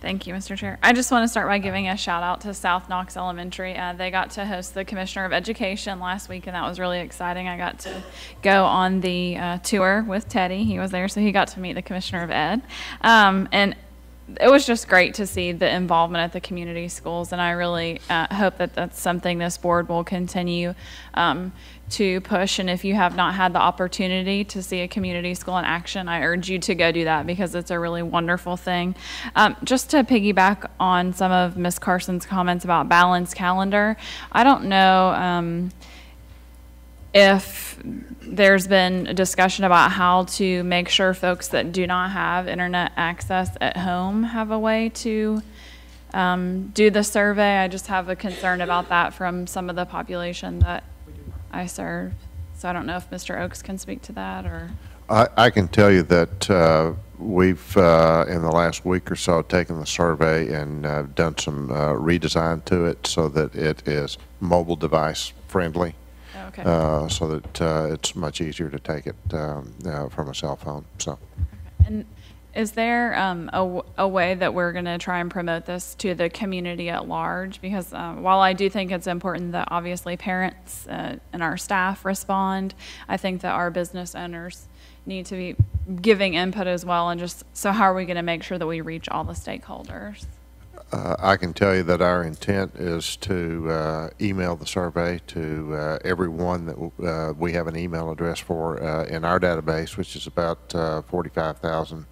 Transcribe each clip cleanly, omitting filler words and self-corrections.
Thank you, Mr. Chair. I just want to start by giving a shout out to South Knox Elementary. They got to host the Commissioner of Education last week, and that was really exciting. I got to go on the tour with Teddy. He was there, so he got to meet the Commissioner of Ed. And it was just great to see the involvement at the community schools, and I really hope that that's something this board will continue to push. And if you have not had the opportunity to see a community school in action, I urge you to go do that because it's a really wonderful thing. Just to piggyback on some of Ms. Carson's comments about balanced calendar, I don't know if there's been a discussion about how to make sure folks that do not have internet access at home have a way to do the survey. I just have a concern about that from some of the population that I serve. So I don't know if Mr. Oakes can speak to that, or. I can tell you that we've, in the last week or so, taken the survey and done some redesign to it so that it is mobile device friendly. Okay. So that it's much easier to take it from a cell phone. So. And is there a way that we're going to try and promote this to the community at large? Because while I do think it's important that obviously parents and our staff respond, I think that our business owners need to be giving input as well. And just so how are we going to make sure that we reach all the stakeholders? I can tell you that our intent is to email the survey to everyone that we have an email address for in our database, which is about 45,000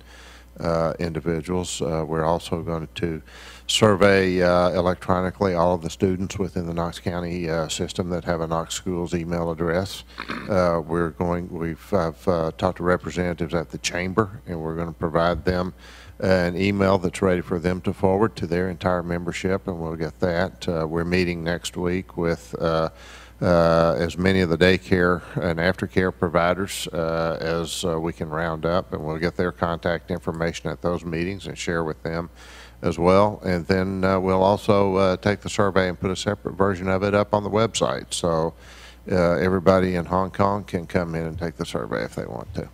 individuals. We're also going to survey electronically all of the students within the Knox County system that have a Knox Schools email address. We've talked to representatives at the chamber, and we're going to provide them an email that's ready for them to forward to their entire membership, and we'll get that. We're meeting next week with as many of the daycare and aftercare providers as we can round up, and we'll get their contact information at those meetings and share with them as well. And then we'll also take the survey and put a separate version of it up on the website, so everybody in Hong Kong can come in and take the survey if they want to.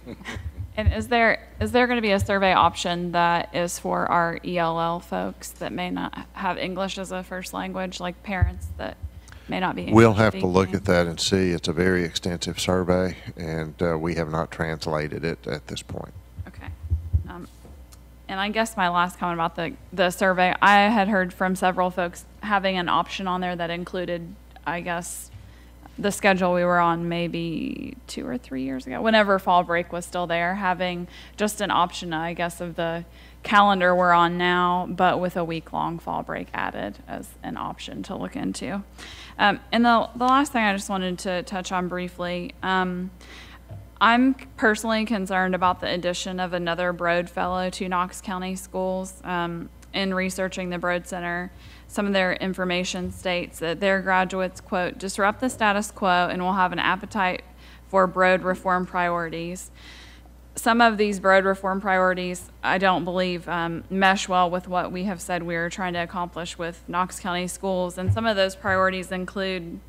And is there going to be a survey option that is for our ELL folks that may not have English as a first language, like parents that may not be English We'll have to speaking? look at that and see. It's a very extensive survey, and we have not translated it at this point. Okay. And I guess my last comment about the survey, I had heard from several folks having an option on there that included, I guess, the schedule we were on maybe 2 or 3 years ago, whenever fall break was still there, having just an option, I guess, of the calendar we're on now, but with a week-long fall break added as an option to look into. And the last thing I just wanted to touch on briefly, I'm personally concerned about the addition of another Broad Fellow to Knox County Schools. In researching the Broad Center, some of their information states that their graduates, quote, disrupt the status quo and will have an appetite for Broad reform priorities. Some of these Broad reform priorities, I don't believe, mesh well with what we have said we are trying to accomplish with Knox County Schools. And some of those priorities include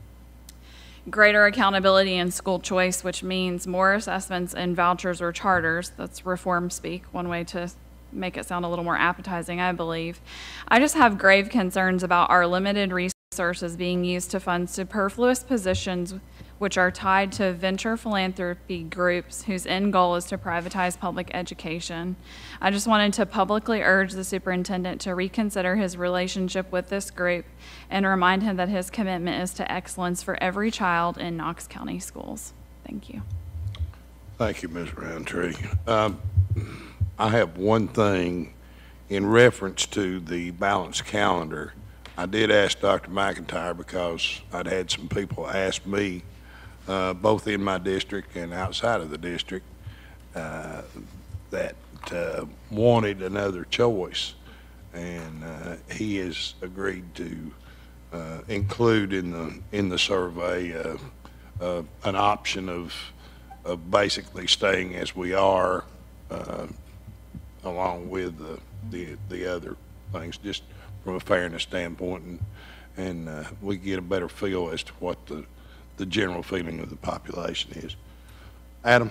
greater accountability in school choice, which means more assessments in vouchers or charters. That's reform speak, one way to make it sound a little more appetizing, I believe. I just have grave concerns about our limited resources being used to fund superfluous positions which are tied to venture philanthropy groups whose end goal is to privatize public education. I just wanted to publicly urge the superintendent to reconsider his relationship with this group and remind him that his commitment is to excellence for every child in Knox County schools. Thank you. Thank you, Ms. Roundtree. I have one thing in reference to the balanced calendar. I did ask Dr. McIntyre because I'd had some people ask me, both in my district and outside of the district, that wanted another choice. And he has agreed to include in the survey an option of basically staying as we are, along with the other things, just from a fairness standpoint, and we get a better feel as to what the general feeling of the population is. Adam?